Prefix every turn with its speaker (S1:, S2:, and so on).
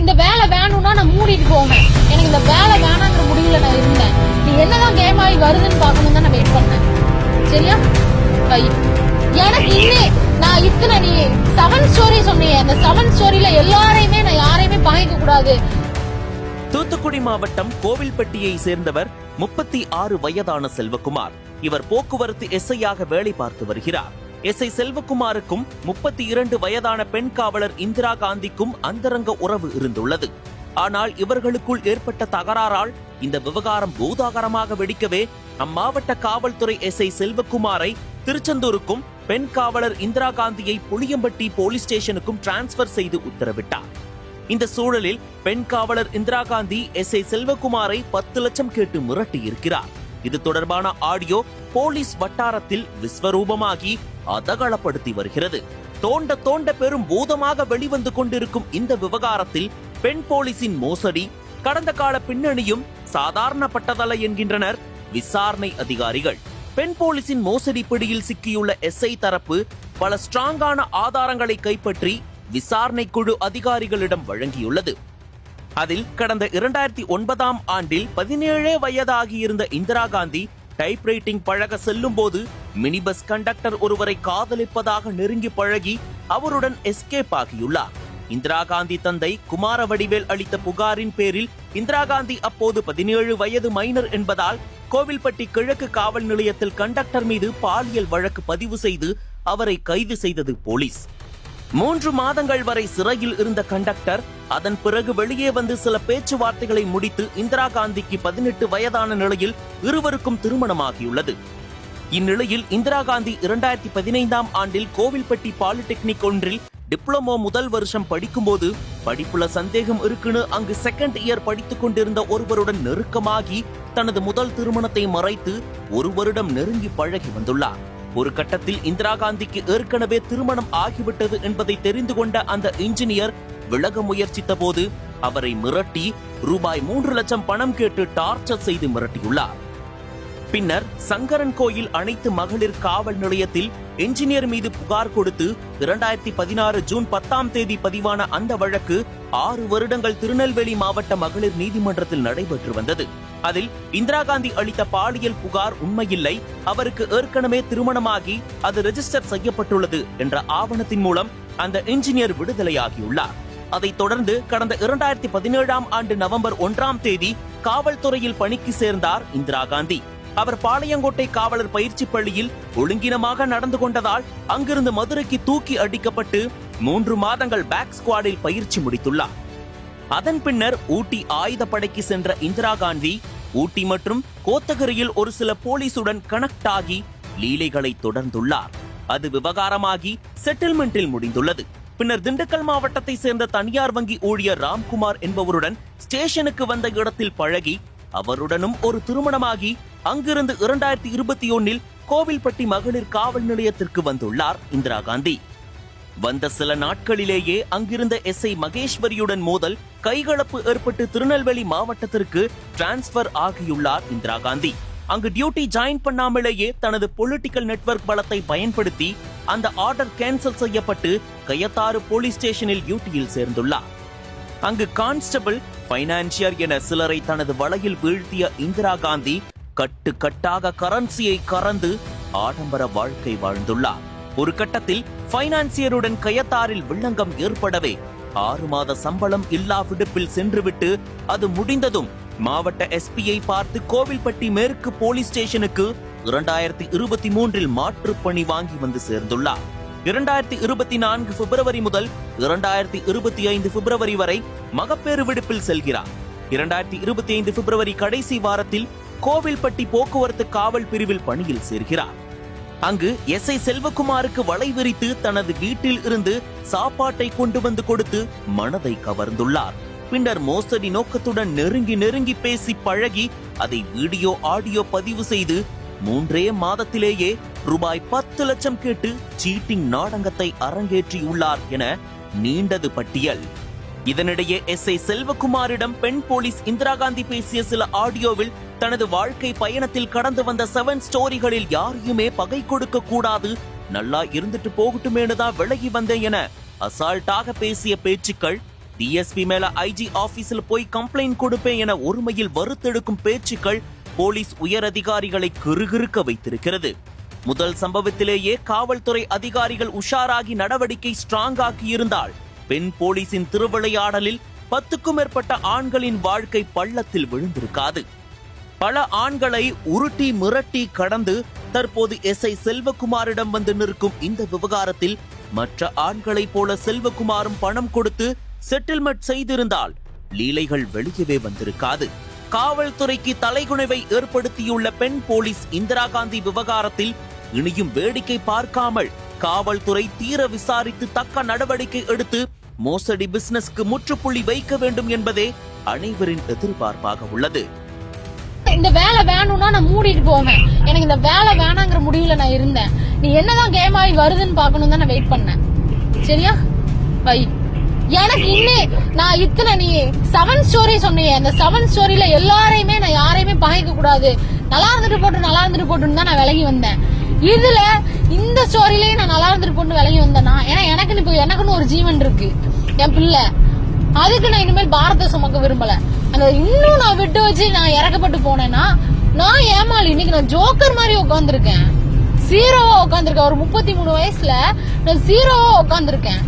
S1: இந்த வேலை வேணும்னா நான் மூடிட்டு போவேன். எனக்கு இந்த வேலை வேணாங்கிற முடிவுல நான் இருந்தேன். நீ என்னதான் கேம் ஆகி வருதுன்னு பாக்கணும் தான் நான் வெயிட் பண்ணேன். சரியா? எனக்கு நான் இத்தனை நீ 7 ஸ்டோரி சொன்னீங்க. அந்த 7 ஸ்டோரியில எல்லாரையுமே நான் யாரையுமே பகைக்க கூடாது.
S2: தூத்துக்குடி மாவட்டம் கோவில்பட்டியை சேர்ந்தவர் 36 வயதான செல்வகுமார். இவர் போக்குவரத்து எஸ்ஐயாக வேலை பார்த்து வருகிறார். எஸ்ஐ செல்வகுமாருக்கும் 32 வயதான பெண் காவலர் இந்திரா காந்திக்கும் அந்தரங்க உறவு இருந்துள்ளது. ஆனால் இவர்களுக்குள் ஏற்பட்ட தகராறால் இந்த விவகாரம் பூதாகரமாக வெடிக்கவே அம்மாவட்ட காவல்துறை எஸ்ஐ செல்வகுமாரை திருச்செந்தூருக்கும் பெண் காவலர் இந்திரா காந்தியை புளியம்பட்டி போலீஸ் ஸ்டேஷனுக்கும் டிரான்ஸ்பர் செய்து உத்தரவிட்டார். இந்த சூழலில் பெண் காவலர் இந்திரா காந்தி எஸ்ஐ செல்வகுமாரை 10 லட்சம் கேட்டு மிரட்டி இருக்கிறார். இது தொடர்பான ஆடியோ போலீஸ் வட்டாரத்தில் விஸ்வரூபமாகி அதகளப்படுத்தி வருகிறது. தோண்ட தோண்ட பெரும் பூதமாக வெளிவந்து கொண்டிருக்கும் இந்த விவகாரத்தில் பெண் போலீசின் மோசடி, கடந்த கால பின்னணியும் சாதாரணப்பட்டதல்ல என்கின்றனர் விசாரணை அதிகாரிகள். பெண் போலீசின் மோசடி பிடியில் சிக்கியுள்ள எஸ்ஐ தரப்பு பல ஸ்ட்ராங்கான ஆதாரங்களை கைப்பற்றி விசாரணை குழு அதிகாரிகளிடம் வழங்கியுள்ளது. அதில் கடந்த 2009ஆம் ஆண்டில் 17 வயதாகியிருந்த இந்திரா காந்தி டைப்ரைட்டிங் பழக செல்லும் போது மினி பஸ் கண்டக்டர் ஒருவரை காதலிப்பதாக நெருங்கி பழகி அவருடன் எஸ்கேப் ஆகியுள்ளார். இந்திரா காந்தி தந்தை குமாரவடிவேல் அளித்த புகாரின் பேரில் இந்திரா காந்தி அப்போது 17 வயது மைனர் என்பதால் கோவில்பட்டி கிழக்கு காவல் நிலையத்தில் கண்டக்டர் மீது பாலியல் வழக்கு பதிவு செய்து அவரை கைது செய்தது போலீஸ். 3 மாதங்கள் வரை சிறையில் இருந்த கண்டக்டர் அதன் பிறகு வெளியே வந்து சில பேச்சுவார்த்தைகளை முடித்து இந்திரா காந்திக்கு 18 வயதான நிலையில் இருவருக்கும் திருமணமாகியுள்ளது. இந்நிலையில் இந்திரா காந்தி 2015ஆம் ஆண்டில் கோவில்பட்டி பாலிடெக்னிக் ஒன்றில் டிப்ளமோ முதல் வருஷம் படிக்கும்போது படிப்புல சந்தேகம் இருக்குன்னு அங்கு செகண்ட் இயர் படித்துக் கொண்டிருந்த ஒருவருடன் நெருக்கமாகி தனது முதல் திருமணத்தை மறைத்து 1 வருடம் நெருங்கி பழகி வந்துள்ளார். ஒரு கட்டத்தில் இந்திரா காந்திக்கு ஏற்கனவே திருமணம் ஆகிவிட்டது என்பதை தெரிந்து கொண்ட அந்த இன்ஜினியர் விலக முயற்சித்த போது அவரை மிரட்டி ரூபாய் 3 லட்சம் பணம் கேட்டு டார்ச்சர் செய்து மிரட்டியுள்ளார். பின்னர் சங்கரன் கோயில் அனைத்து மகளிர் காவல் நிலையத்தில் என்ஜினியர் மீது புகார் கொடுத்து 2016 ஜூன் 10ஆம் தேதி பதிவான அந்த வழக்கு 6 வருடங்கள் திருநெல்வேலி மாவட்ட மகளிர் நீதிமன்றத்தில் நடைபெற்று வந்தது. அதில் இந்திரா காந்தி அளித்த பாலியல் புகார் உண்மையில்லை, அவருக்கு ஏற்கனவே திருமணமாகி அது ரெஜிஸ்டர் செய்யப்பட்டுள்ளது என்ற ஆவணத்தின் மூலம் அந்த என்ஜினியர் விடுதலையாகியுள்ளார். அதைத் தொடர்ந்து கடந்த 2017ஆம் ஆண்டு நவம்பர் 1ஆம் தேதி காவல்துறையில் பணிக்கு சேர்ந்தார் இந்திரா காந்தி. அவர் பாளையங்கோட்டை காவலர் பயிற்சி பள்ளியில் ஒழுங்கினமாக நடந்து கொண்டதால் அங்கிருந்து மதுரைக்கு தூக்கி அடிக்கப்பட்டு 3 மாதங்கள் பேக் ஸ்குவாடில் பயிற்சி முடித்துள்ளார். அதன் பின்னர் ஊட்டி ஆயுதப்படைக்கு சென்ற இந்திரா காந்தி ஊட்டி மற்றும் கோத்தகிரியில் ஒரு சில போலீசுடன் கனெக்ட் ஆகி லீலைகளை தொடர்ந்துள்ளார். அது விவகாரமாகி செட்டில்மெண்டில் முடிந்துள்ளது. பின்னர் திண்டுக்கல் மாவட்டத்தை சேர்ந்த தனியார் வங்கி ஊழியர் ராம்குமார் என்பவருடன் ஸ்டேஷனுக்கு வந்த இடத்தில் பழகி அவருடனும் ஒரு திருமணமாகி அங்கிருந்து 2021இல் கோவில்பட்டி மகளிர் காவல் நிலையத்திற்கு வந்துள்ளார் இந்திரா காந்தி. வந்த சில நாட்களிலேயே அங்கிருந்த எஸ்ஐ மகேஸ்வரியுடன் மோதல், கைகலப்பு ஏற்பட்டு திருநெல்வேலி மாவட்டத்திற்கு டிரான்ஸ்பர் ஆகியுள்ளார் இந்திரா காந்தி. அங்கு டியூட்டி ஜாயின் பண்ணாமலேயே தனது பொலிட்டிக்கல் நெட்வொர்க் பலத்தை பயன்படுத்தி அந்த ஆர்டர் கேன்சல் செய்யப்பட்டு கயத்தாறு போலீஸ் ஸ்டேஷனில் டியூட்டியில் சேர்ந்துள்ளார். அங்கு கான்ஸ்டபிள், பைனான்சியர் என சிலரை தனது வலையில் வீழ்த்திய இந்திரா காந்தி கட்டு கட்டாக கரன்சியை கறந்து ஆடம்பர வாழ்க்கை வாழ்ந்துள்ளார். ஒரு கட்டத்தில் பைனான்சியருடன் கயத்தாரில் வில்லங்கம் ஏற்படவே 6 மாத சம்பளம் இல்லா விடுப்பில் சென்றுவிட்டு அது முடிந்ததும் மாவட்ட எஸ்பியை பார்த்து கோவில்பட்டி மேற்கு போலீஸ் ஸ்டேஷனுக்கு 2023இல் மாற்றுப் பணி வாங்கி வந்து சேர்ந்துள்ளார். 2024 பிப்ரவரி முதல் 2025 பிப்ரவரி வரை மகப்பேறு விடுப்பில் செல்கிறார். 2025 பிப்ரவரி கடைசி வாரத்தில் கோவில்பட்டி போக்குவரத்து காவல் பிரிவில் பணியில் சேர்கிறார். அங்கு எஸ்ஐ செல்வகுமாருக்கு வலை விரித்து தனது வீட்டில் இருந்து சாப்பாட்டை கொண்டு வந்து கொடுத்து மனதை கவர்ந்துள்ளார். பின்னர் மோசடி நோக்கத்துடன் நெருங்கி பேசி பழகி அதை வீடியோ ஆடியோ பதிவு செய்து 3 மாதத்திலேயே ரூபாய் 10 லட்சம் கேட்டு சீட்டிங் நாடகத்தை அரங்கேற்றியுள்ளார் என நீண்டது பட்டியல். இதனிடையே எஸ்ஐ செல்வகுமாரிடம் பெண் போலீஸ் இந்திரா காந்தி பேசிய சில ஆடியோவில் தனது வாழ்க்கை பயணத்தில் கடந்து வந்த 7 ஸ்டோரிகளில் யாரையுமே பகை கொடுக்க கூடாது, நல்லா இருந்துட்டு போகட்டுமேனுதான் விலகி வந்தேன் என அசால்ட்டாக பேசிய பேச்சுக்கள் டிஎஸ்பி மேல ஐஜி ஆபீஸ்ல போய் கம்ப்ளைண்ட் கொடுப்பேன் என ஒருமையில் வறுத்தெடுக்கும் பேச்சுக்கள் போலீஸ் உயர் அதிகாரிகளை கிறுகிறுக்க வைத்திருக்கிறது. முதல் சம்பவத்திலேயே காவல்துறை அதிகாரிகள் உஷாராகி நடவடிக்கை ஸ்ட்ராங் ஆக்கி இருந்தால் பெண் போலீசின் திருவிளையாடலில் 10க்கும் மேற்பட்ட ஆண்களின் வாழ்க்கை பள்ளத்தில் விழுந்திருக்காது. பல ஆண்களை உருட்டி மிரட்டி கடந்து தற்போது எஸ்ஐ செல்வகுமாரிடம் வந்து நிற்கும் இந்த விவகாரத்தில் மற்ற ஆண்களைப் போல செல்வகுமாரும் பணம் கொடுத்து செட்டில்மெண்ட் செய்திருந்தால் லீலைகள் வெளியவே வந்திருக்காது. காவல்துறைக்கு தலைகுனிவை ஏற்படுத்தியுள்ள பெண் போலீஸ் இந்திரா காந்தி விவகாரத்தில் இனியும் வேடிக்கை பார்க்காமல் காவல்துறை தீர விசாரித்து தக்க நடவடிக்கை எடுத்து மோசடி பிசினஸ்க்கு முற்றுப்புள்ளி வைக்க வேண்டும் என்பதே அனைவரின் எதிர்பார்ப்பாக உள்ளது.
S1: இந்த வேலை வேணும்னா நான் மூடிட்டு போவேன். எனக்கு இந்த வேலை வேணாங்கிற முடிவுல நான் இருந்தேன். நீ என்னதான் கேம் ஆகி வருதுன்னு பாக்கணும் தான் நான் வெயிட் பண்ணேன். சரியா பை. எனக்கு இன்னும் நான் இத்தனை நீ 7 ஸ்டோரி சொன்னீங்க. அந்த 7 ஸ்டோரியில எல்லாரையுமே நான் யாரையுமே பகைக்க கூடாது, நல்லா இருந்துட்டு போட்டுன்னு தான் நான் விலகி வந்தேன். இதுல இந்த ஸ்டோரியிலேயே நான் நல்லா இருந்துட்டு போட்டு விலகி வந்தேன்னா ஏன்னா எனக்குன்னு ஒரு ஜீவன் இருக்கு, என் பிள்ளை. அதுக்கு நான் இனிமேல் பாரத சுமக்க விரும்பல. அந்த இன்னும் நான் விட்டு வச்சு நான் இறக்கப்பட்டு போனேன்னா நான் ஏமாளி. இன்னைக்கு நான் ஜோக்கர் மாதிரி உட்காந்துருக்கேன், 0வா உட்காந்துருக்கேன். ஒரு 33 வயசுல நான் 0வா உட்காந்துருக்கேன்.